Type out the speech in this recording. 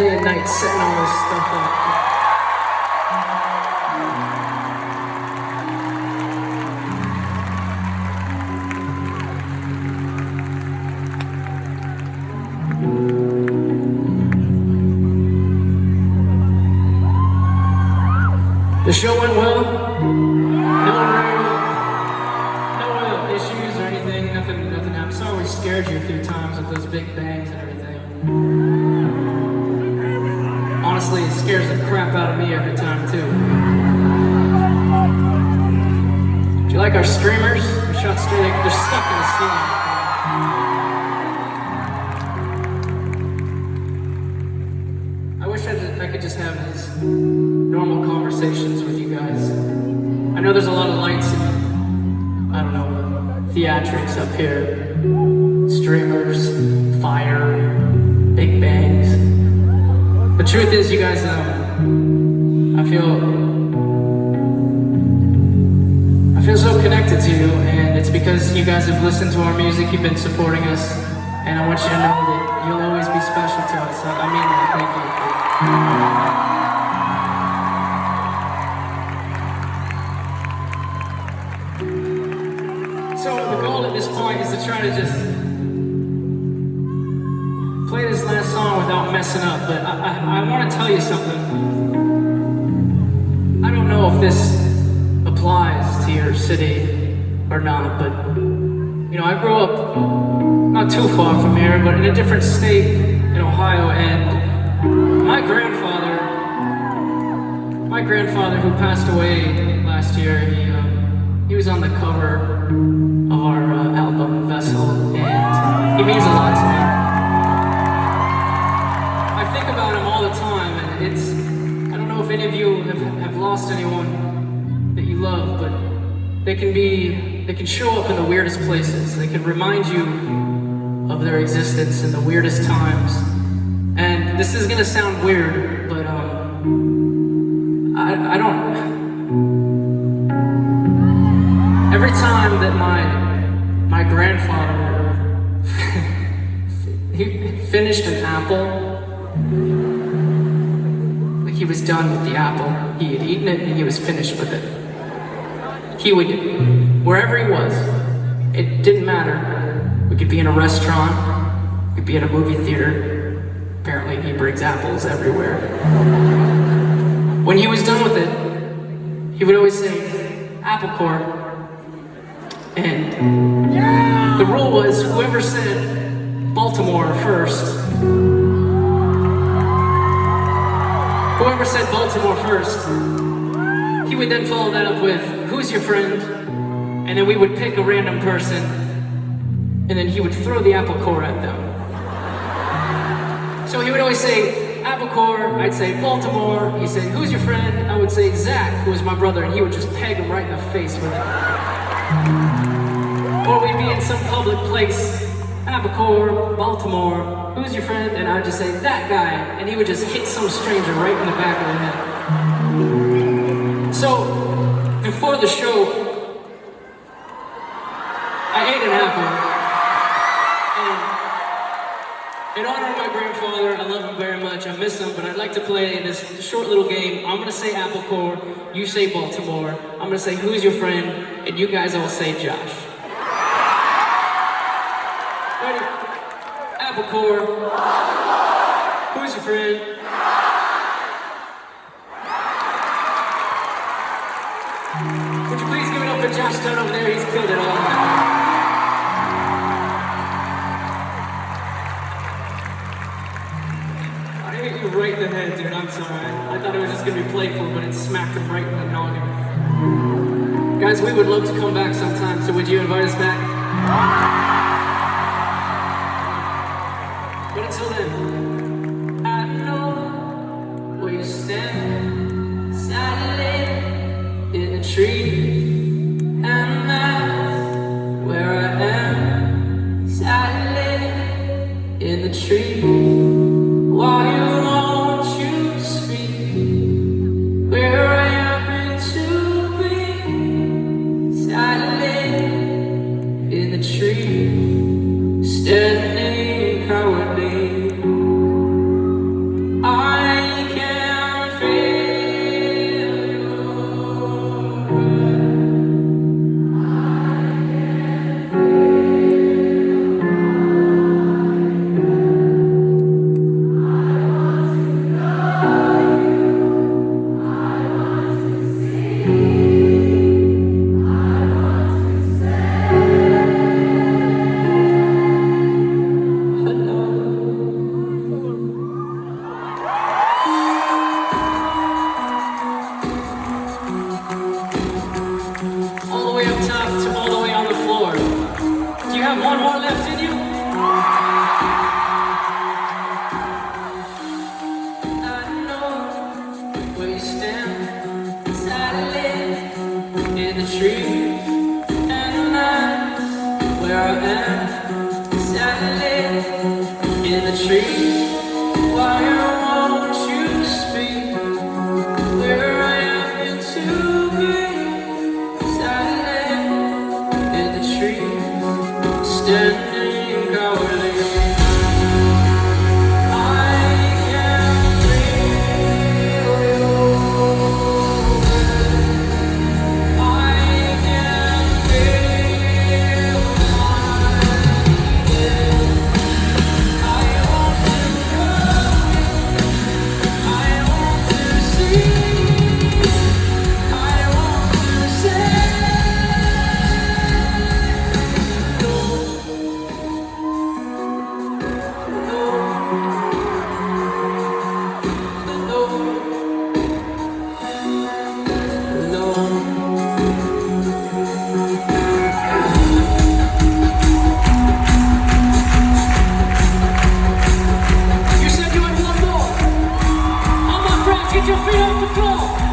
day and night setting all this stuff up. The show went well. No issues or anything. Nothing happened. Sorry we scared you a few times with those big bangs and everything. Honestly, it scares the crap out of me every time too. Do you like our streamers? They're shot straight. They're stuck in the ceiling. I wish I could just have these normal conversations with you guys. I know there's a lot of lights and, I don't know, theatrics up here. Streamers, fire, big bangs. The truth is, you guys, I feel so connected to you, and it's because you guys have listened to our music, you've been supporting us, and I want you to know that you'll always be special to us. I mean that. Thank you. So the goal at this point is to try to just play this last song without messing up, but I want to tell you something. I don't know if this applies to your city or not, but you know, I grew up not too far from here, but in a different state in Ohio, and my grandfather who passed away last year, he was on the cover of our album Vessel, and he means a lot to me. I think about him all the time, and I don't know if any of you have lost anyone that you love, but they can show up in the weirdest places. They can remind you of their existence in the weirdest times. And this is gonna sound weird, but I don't. Every time that my grandfather he finished an apple, like he was done with the apple, he had eaten it and he was finished with it. He would, wherever he was, it didn't matter. We could be in a restaurant, we could be at a movie theater. Apparently he brings apples everywhere. When he was done with it, he would always say, apple core. And the rule was, whoever said Baltimore first, he would then follow that up with, who's your friend? And then we would pick a random person, and then he would throw the apple core at them. So he would always say, apple core, I'd say Baltimore, he'd say, who's your friend? I would say Zach, who was my brother, and he would just peg him right in the face with it. Or we'd be in some public place, apple core, Baltimore, who's your friend? And I'd just say, that guy, and he would just hit some stranger right in the back of the head. So, before the show, I ate an apple. In honor of my grandfather, I love him very much, I miss him, but I'd like to play this short little game. I'm gonna say apple core, you say Baltimore, I'm gonna say who's your friend, and you guys all say Josh. Ready? Apple core, who's your friend? Would you please give it up for Josh Dunn over there, he's killed it all. Right in the head, dude, I'm sorry. I thought it was just gonna be playful, but it smacked him right in the noggin. Guys, we would love to come back sometime, so would you invite us back? But until then, I know where you stand, silently in the tree, and that's where I am, silently in the tree. Why won't you speak where I happen to be? Silently in the tree, standing cowardly. I where you stand silently in the trees and the nights where I am silently in the trees. Why won't you speak where I am meant to be? Silently in the trees, standing cowardly. Get your feet off the floor.